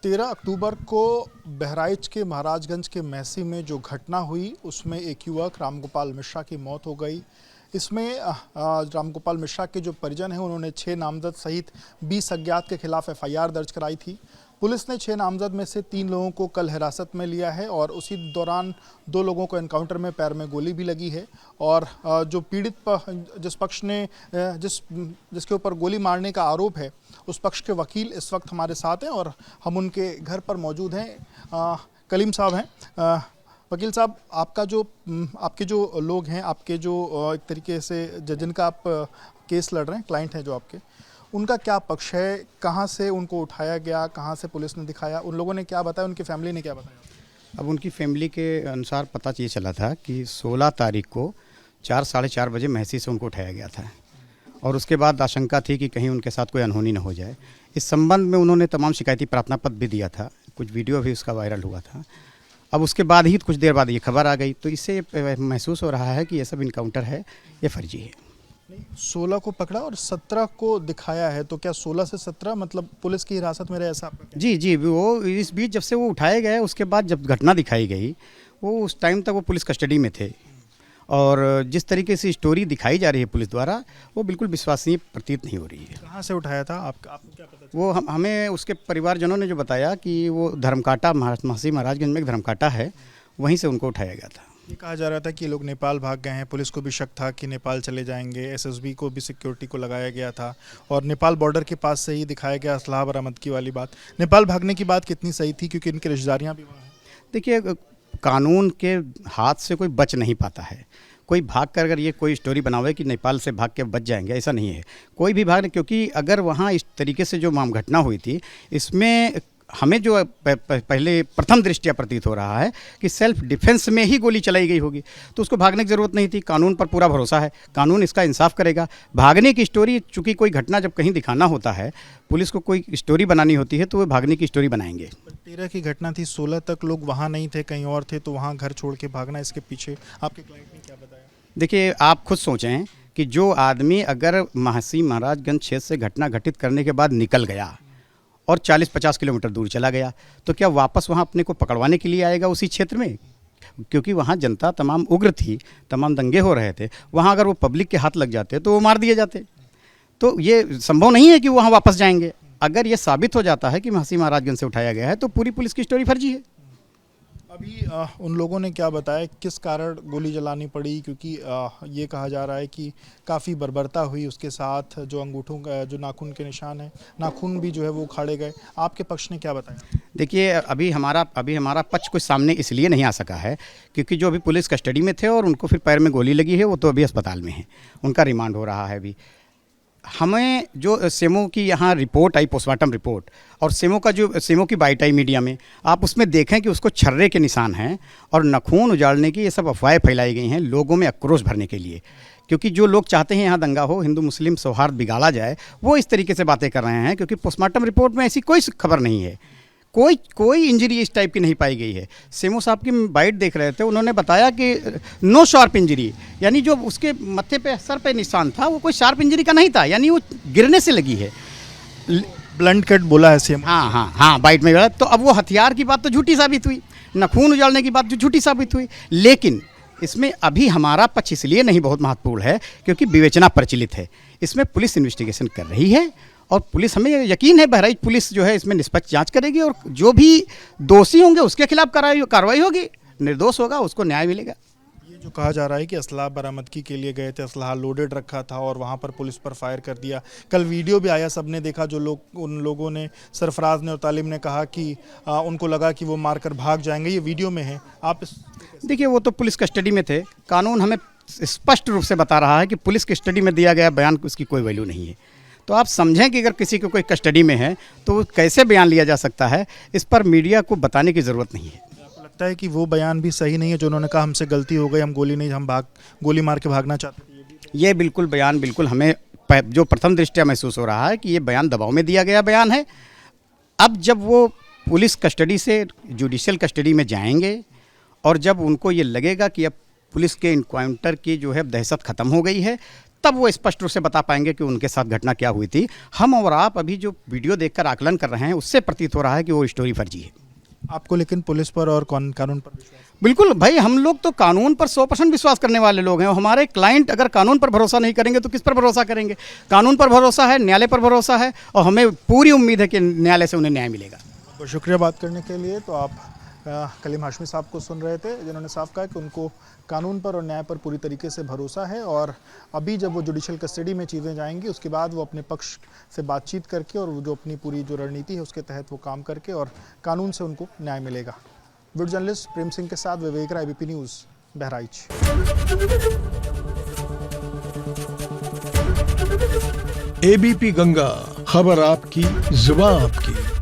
13 अक्टूबर को बहराइच के महाराजगंज के मैसी में जो घटना हुई उसमें एक युवक रामगोपाल मिश्रा की मौत हो गई। इसमें रामगोपाल मिश्रा के जो परिजन हैं उन्होंने 6 नामजद सहित 20 अज्ञात के खिलाफ एफआईआर दर्ज कराई थी। पुलिस ने 6 नामजद में से 3 लोगों को कल हिरासत में लिया है और उसी दौरान 2 लोगों को एनकाउंटर में पैर में गोली भी लगी है। और जो पीड़ित जिस पक्ष ने जिसके ऊपर गोली मारने का आरोप है उस पक्ष के वकील इस वक्त हमारे साथ हैं और हम उनके घर पर मौजूद हैं। कलीम साहब हैं। वकील साहब, आपके जो लोग हैं, आपके जो एक तरीके से जिनका आप केस लड़ रहे हैं, क्लाइंट हैं जो आपके, उनका क्या पक्ष है? कहाँ से उनको उठाया गया, कहाँ से पुलिस ने दिखाया, उन लोगों ने क्या बताया, उनकी फैमिली ने क्या बताया? अब उनकी फैमिली के अनुसार पता ये चला था कि 16 तारीख को 4 साढ़े 4 बजे महसी से उनको उठाया गया था और उसके बाद आशंका थी कि कहीं उनके साथ कोई अनहोनी न हो जाए। इस संबंध में उन्होंने तमाम शिकायती प्रार्थना पत्र भी दिया था, कुछ वीडियो भी उसका वायरल हुआ था। अब उसके बाद ही कुछ देर बाद ये खबर आ गई, तो इससे महसूस हो रहा है कि ये सब इनकाउंटर है, ये फर्जी है। 16 को पकड़ा और 17 को दिखाया है, तो क्या 16 से 17 मतलब पुलिस की हिरासत में रहे, ऐसा आपका? जी, वो इस बीच जब से वो उठाए गए उसके बाद जब घटना दिखाई गई वो उस टाइम तक वो पुलिस कस्टडी में थे और जिस तरीके से स्टोरी दिखाई जा रही है पुलिस द्वारा वो बिल्कुल विश्वसनीय प्रतीत नहीं हो रही है। कहाँ से उठाया था आपको क्या पता चला? वो हमें उसके परिवारजनों ने जो बताया कि वो धर्मकाटा महसी महाराजगंज में एक धर्मकाटा है, वहीं से उनको उठाया गया था। ये कहा जा रहा था कि लोग नेपाल भाग गए हैं, पुलिस को भी शक था कि नेपाल चले जाएंगे, एसएसबी को भी सिक्योरिटी को लगाया गया था और नेपाल बॉर्डर के पास से ही दिखाया गया असलाह बरामदगी वाली बात। नेपाल भागने की बात कितनी सही थी, क्योंकि इनकी रिश्तेदारियाँ भी वहाँ हैं? देखिए, कानून के हाथ से कोई बच नहीं पाता है। कोई भाग कर अगर ये कोई स्टोरी बनावे कि नेपाल से भाग के बच जाएंगे, ऐसा नहीं है। कोई भी भाग नहीं, क्योंकि अगर वहाँ इस तरीके से जो घटना हुई थी इसमें हमें जो पहले प्रथम दृष्टया प्रतीत हो रहा है कि सेल्फ डिफेंस में ही गोली चलाई गई होगी, तो उसको भागने की ज़रूरत नहीं थी। कानून पर पूरा भरोसा है, कानून इसका इंसाफ करेगा। भागने की स्टोरी, चूँकि कोई घटना जब कहीं दिखाना होता है, पुलिस को कोई स्टोरी बनानी होती है तो वो भागने की स्टोरी बनाएंगे। 13 की घटना थी, 16 तक लोग वहाँ नहीं थे, कहीं और थे, तो वहाँ घर छोड़ के भागना, इसके पीछे आपके क्लाइंट ने क्या बताया? देखिए, आप खुद सोचें कि जो आदमी अगर महसी महाराजगंज क्षेत्र से घटना घटित करने के बाद निकल गया और 40-50 किलोमीटर दूर चला गया, तो क्या वापस वहाँ अपने को पकड़वाने के लिए आएगा उसी क्षेत्र में? क्योंकि वहाँ जनता तमाम उग्र थी, तमाम दंगे हो रहे थे। वहाँ अगर वो पब्लिक के हाथ लग जाते तो वो मार दिए जाते। तो ये संभव नहीं है कि वहाँ वापस जाएंगे। अगर ये साबित हो जाता है कि महसी महाराजगंज से उठाया गया है तो पूरी पुलिस की स्टोरी फर्जी है। अभी उन लोगों ने क्या बताया किस कारण गोली चलानी पड़ी? क्योंकि ये कहा जा रहा है कि काफ़ी बर्बरता हुई, उसके साथ जो अंगूठों का जो नाखून के निशान है, नाखून भी जो है वो उखाड़े गए। आपके पक्ष ने क्या बताया? देखिए, अभी हमारा पक्ष कुछ सामने इसलिए नहीं आ सका है क्योंकि जो अभी पुलिस कस्टडी में थे और उनको फिर पैर में गोली लगी है, वो तो अभी अस्पताल में है, उनका रिमांड हो रहा है अभी। हमें जो सेमो की यहाँ रिपोर्ट आई, पोस्टमार्टम रिपोर्ट, और सेमो की बाइट आई मीडिया में, आप उसमें देखें कि उसको छर्रे के निशान हैं और नाखून उजाड़ने की ये सब अफवाहें फैलाई गई हैं लोगों में आक्रोश भरने के लिए। क्योंकि जो लोग चाहते हैं यहाँ दंगा हो, हिंदू मुस्लिम सौहार्द बिगाड़ा जाए, वो इस तरीके से बातें कर रहे हैं। क्योंकि पोस्टमार्टम रिपोर्ट में ऐसी कोई खबर नहीं है, कोई इंजरी इस टाइप की नहीं पाई गई है। सेमो साहब की बाइट देख रहे थे, उन्होंने बताया कि नो शार्प इंजरी, यानी जो उसके मत्थे पे सर पे निशान था वो कोई शार्प इंजरी का नहीं था, यानी वो गिरने से लगी है। ब्लंट कट बोला है सेमो। हाँ, बाइट में। तो अब वो हथियार की बात तो झूठी साबित हुई, नाखून उजाड़ने की बात जो झूठी साबित हुई। लेकिन इसमें अभी हमारा पक्ष इसलिए नहीं बहुत महत्वपूर्ण है क्योंकि विवेचना प्रचलित है। इसमें पुलिस इन्वेस्टिगेशन कर रही है और पुलिस, हमें यकीन है बहराइच पुलिस जो है इसमें निष्पक्ष जांच करेगी और जो भी दोषी होंगे उसके खिलाफ कार्रवाई होगी, निर्दोष होगा उसको न्याय मिलेगा। ये जो कहा जा रहा है कि असलाह बरामदगी के लिए गए थे, असलाह लोडेड रखा था और वहाँ पर पुलिस पर फायर कर दिया। कल वीडियो भी आया, सबने देखा, उन लोगों ने, सरफराज ने और तालिम ने कहा कि उनको लगा कि वो मारकर भाग जाएंगे, ये वीडियो में है। आप देखिए, वो तो पुलिस कस्टडी में थे, कानून हमें स्पष्ट रूप से बता रहा है कि पुलिस कस्टडी में दिया गया बयान उसकी कोई वैल्यू नहीं है। तो आप समझें कि अगर किसी को कोई कस्टडी में है तो कैसे बयान लिया जा सकता है, इस पर मीडिया को बताने की ज़रूरत नहीं है। आपको लगता है कि वो बयान भी सही नहीं है जो उन्होंने कहा हमसे गलती हो गई, हम गोली मार के भागना चाहते थे? ये बिल्कुल बयान, बिल्कुल हमें जो प्रथम दृष्टया महसूस हो रहा है कि ये बयान दबाव में दिया गया बयान है। अब जब वो पुलिस कस्टडी से जुडिशियल कस्टडी में जाएंगे और जब उनको ये लगेगा कि अब पुलिस के इनकाउंटर की जो है दहशत ख़त्म हो गई है, तब वो स्पष्ट रूप से बता पाएंगे कि उनके साथ घटना क्या हुई थी। हम और आप अभी जो वीडियो देखकर आकलन कर रहे हैं उससे प्रतीत हो रहा है कि वो स्टोरी फर्जी है। आपको लेकिन पुलिस पर और कानून पर विश्वास? बिल्कुल भाई, हम लोग तो कानून पर 100% विश्वास करने वाले लोग हैं और हमारे क्लाइंट अगर कानून पर भरोसा नहीं करेंगे तो किस पर भरोसा करेंगे। कानून पर भरोसा है, न्यायालय पर भरोसा है और हमें पूरी उम्मीद है कि न्यायालय से उन्हें न्याय मिलेगा। बहुत शुक्रिया बात करने के लिए। तो आप कलीम हाशमी साहब को सुन रहे थे, जिन्होंने साफ कहा कि उनको कानून पर और न्याय पर पूरी तरीके से भरोसा है और अभी जब वो जुडिशल कस्टडी में चीज़ें जाएंगी उसके बाद वो अपने पक्ष से बातचीत करके और जो अपनी पूरी जो रणनीति है उसके तहत वो काम करके और कानून से उनको न्याय मिलेगा। वीडियो जर्नलिस्ट प्रेम सिंह के साथ विवेक राय, ABP news, Bahraich. ABP Ganga, खबर आपकी, जुबान आपकी।